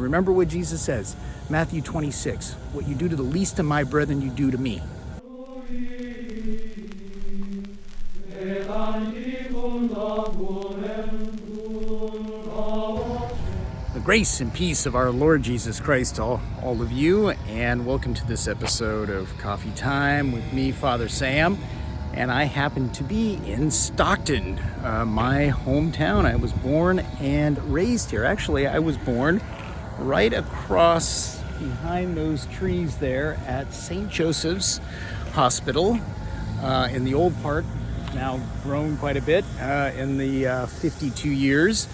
remember what Jesus says, Matthew 26, what you do to the least of my brethren, you do to me. The grace and peace of our Lord Jesus Christ to all of you, and welcome to this episode of Coffee Time with me, Father Sam. And I happen to be in Stockton, my hometown. I was born and raised here. Actually, I was born right across behind those trees there at St. Joseph's Hospital in the old part. Now grown quite a bit in the 52 years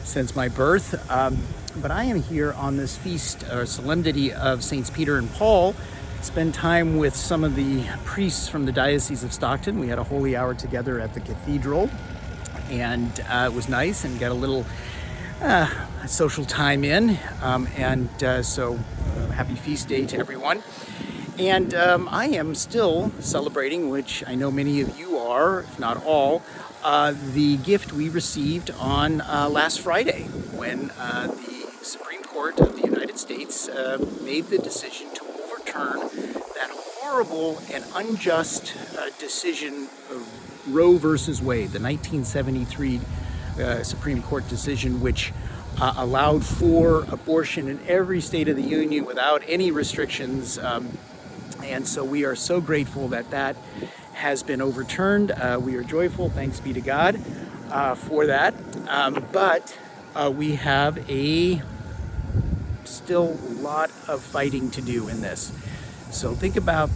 since my birth. But I am here on this feast or solemnity of Saints Peter and Paul. Spend time with some of the priests from the Diocese of Stockton. We had a holy hour together at the cathedral, and it was nice and got a little social time in. So happy feast day to everyone. And I am still celebrating, which I know many of you are, if not all, the gift we received on last Friday when the Supreme Court of the United States made the decision to overturn that horrible and unjust decision of Roe versus Wade, the 1973 Supreme Court decision, which allowed for abortion in every state of the Union without any restrictions. And so we are so grateful that that has been overturned. We are joyful, thanks be to God for that. But we have still a lot of fighting to do in this. So think about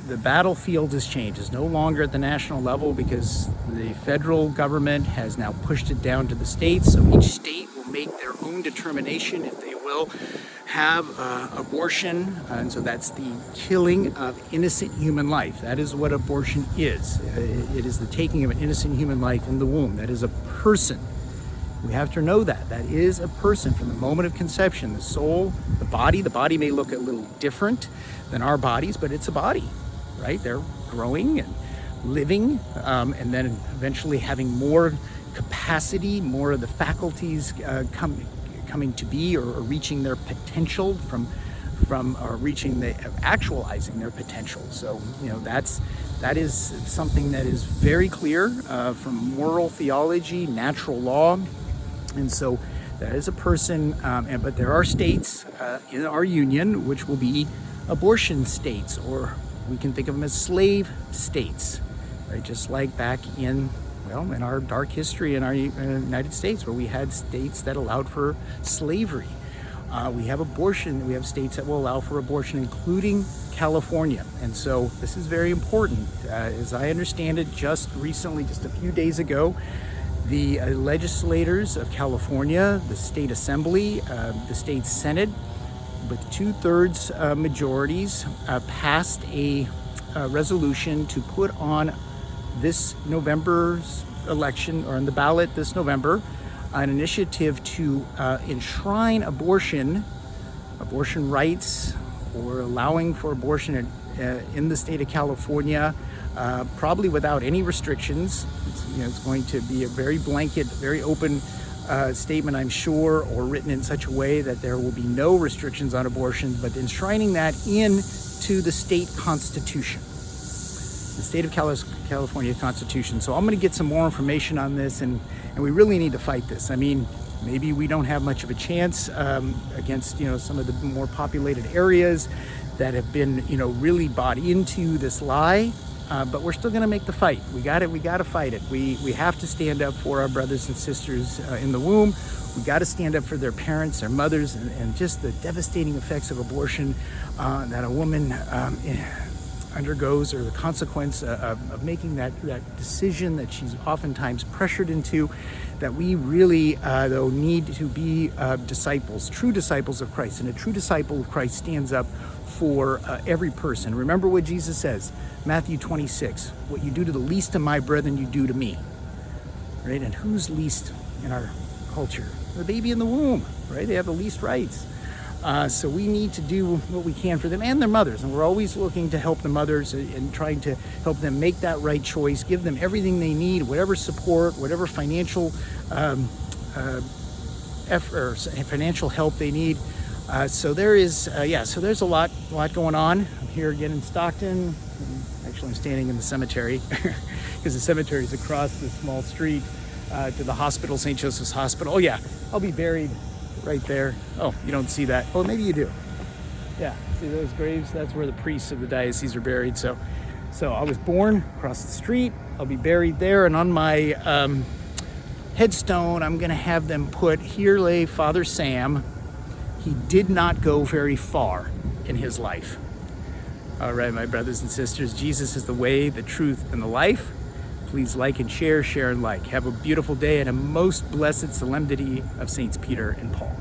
the battlefield has changed. It's no longer at the national level because the federal government has now pushed it down to the states. So each state will make their own determination if they will have abortion. And so that's the killing of innocent human life. That is what abortion is. It is the taking of an innocent human life in the womb. That is a person. We have to know that. That is a person from the moment of conception. The soul, the body may look a little different than our bodies, but it's a body, right? They're growing and living, and then eventually having more capacity, more of the faculties coming to be or reaching their potential from actualizing their potential. So, that is something that is very clear from moral theology, natural law. And so that is a person, but there are states in our union which will be abortion states, or we can think of them as slave states, right? Just like back in our dark history in our United States, where we had states that allowed for slavery. We have abortion, we have states that will allow for abortion, including California. And so this is very important. As I understand it, just recently, just a few days ago, the legislators of California, the state assembly, the state senate, with 2/3 majorities, passed a resolution to put on this November's election, or on the ballot this November, an initiative to enshrine abortion rights, or allowing for abortion in the state of California, probably without any restrictions. It's going to be a very blanket, very open statement, I'm sure, or written in such a way that there will be no restrictions on abortion, but enshrining that into the state constitution, the state of California Constitution. So I'm going to get some more information on this, and we really need to fight this. I mean, maybe we don't have much of a chance against some of the more populated areas that have been really bought into this lie, but we're still going to make the fight. We got to fight it. We have to stand up for our brothers and sisters in the womb. We got to stand up for their parents, their mothers, and just the devastating effects of abortion that a woman undergoes, or the consequence of making that decision that she's oftentimes pressured into, that we really though need to be disciples, true disciples of Christ. And a true disciple of Christ stands up for every person. Remember what Jesus says, Matthew 26, what you do to the least of my brethren, you do to me, right? And who's least in our culture? The baby in the womb, right? They have the least rights. So we need to do what we can for them and their mothers. And we're always looking to help the mothers and trying to help them make that right choice, give them everything they need, whatever support, whatever financial financial help they need. So there is, so there's a lot going on. I'm here again in Stockton. Actually, I'm standing in the cemetery because the cemetery is across this small street to the hospital, St. Joseph's Hospital. Oh yeah, I'll be buried right there. Oh, you don't see that? Oh, maybe you do. Yeah, see those graves? That's where the priests of the diocese are buried. So I was born across the street. I'll be buried there, and on my headstone, I'm going to have them put, "Here lay Father Sam. He did not go very far in his life." All right, my brothers and sisters, Jesus is the way, the truth, and the life. Please like and share and like. Have a beautiful day and a most blessed solemnity of Saints Peter and Paul.